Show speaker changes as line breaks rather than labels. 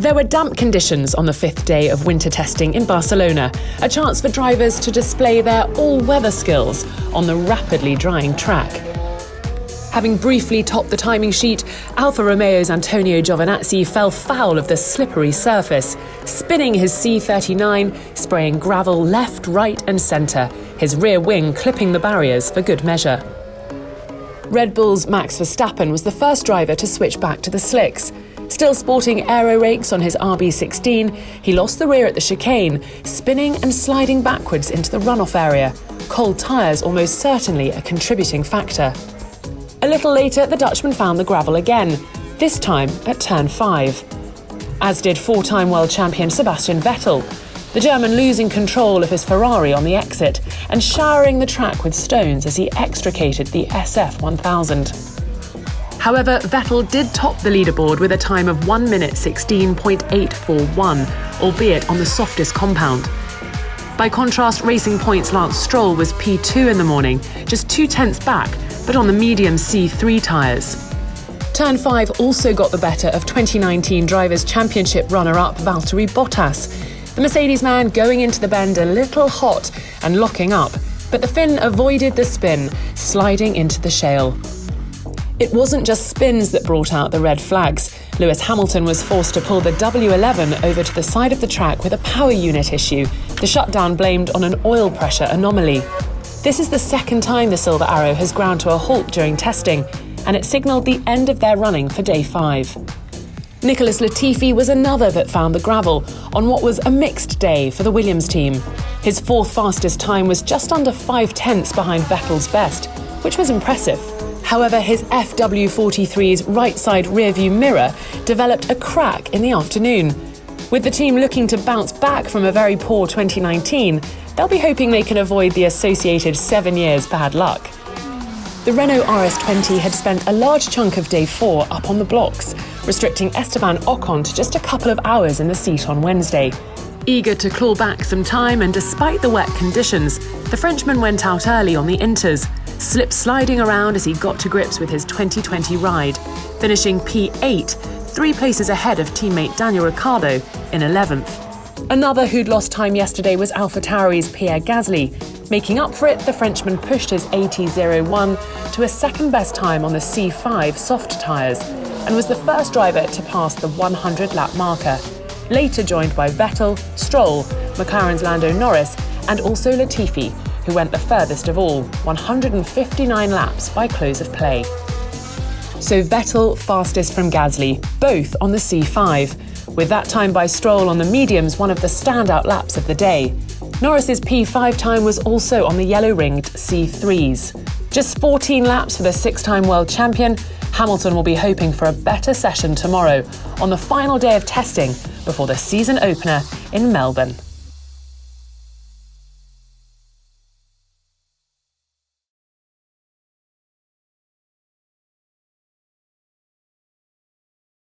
There were damp conditions on the 5th day of winter testing in Barcelona, a chance for drivers to display their all-weather skills on the rapidly drying track. Having briefly topped the timing sheet, Alfa Romeo's Antonio Giovinazzi fell foul of the slippery surface, spinning his C39, spraying gravel left, right and centre, his rear wing clipping the barriers for good measure. Red Bull's Max Verstappen was the first driver to switch back to the slicks. Still sporting aero rakes on his RB16, he lost the rear at the chicane, spinning and sliding backwards into the runoff area. Cold tyres almost certainly a contributing factor. A little later, the Dutchman found the gravel again, this time at turn 5. As did four-time world champion Sebastian Vettel, the German losing control of his Ferrari on the exit and showering the track with stones as he extricated the SF1000. However, Vettel did top the leaderboard with a time of 1 minute 16.841, albeit on the softest compound. By contrast, Racing Point's Lance Stroll was P2 in the morning, just 0.2 back, but on the medium C3 tyres. Turn 5 also got the better of 2019 Drivers' Championship runner-up Valtteri Bottas, the Mercedes man going into the bend a little hot and locking up, but the Finn avoided the spin, sliding into the shale. It wasn't just spins that brought out the red flags. Lewis Hamilton was forced to pull the W11 over to the side of the track with a power unit issue, the shutdown blamed on an oil pressure anomaly. This is the second time the Silver Arrow has ground to a halt during testing, and it signalled the end of their running for day 5. Nicolas Latifi was another that found the gravel on what was a mixed day for the Williams team. His fourth fastest time was just under 0.5 behind Vettel's best, which was impressive. However, his FW43's right side rearview mirror developed a crack in the afternoon. With the team looking to bounce back from a very poor 2019, they'll be hoping they can avoid the associated 7 years bad luck. The Renault RS20 had spent a large chunk of day 4 up on the blocks, restricting Esteban Ocon to just a couple of hours in the seat on Wednesday. Eager to claw back some time, and despite the wet conditions, the Frenchman went out early on the Inters, sliding around as he got to grips with his 2020 ride, finishing P8, 3 places ahead of teammate Daniel Ricciardo in 11th. Another who'd lost time yesterday was AlphaTauri's Pierre Gasly. Making up for it, the Frenchman pushed his AT01 to a second-best time on the C5 soft tyres and was the first driver to pass the 100-lap marker, later joined by Vettel, Stroll, McLaren's Lando Norris and also Latifi, who went the furthest of all, 159 laps by close of play. So Vettel fastest from Gasly, both on the C5, with that time by Stroll on the mediums one of the standout laps of the day. Norris's P5 time was also on the yellow-ringed C3s. Just 14 laps for the 6-time world champion, Hamilton will be hoping for a better session tomorrow on the final day of testing before the season opener in Melbourne.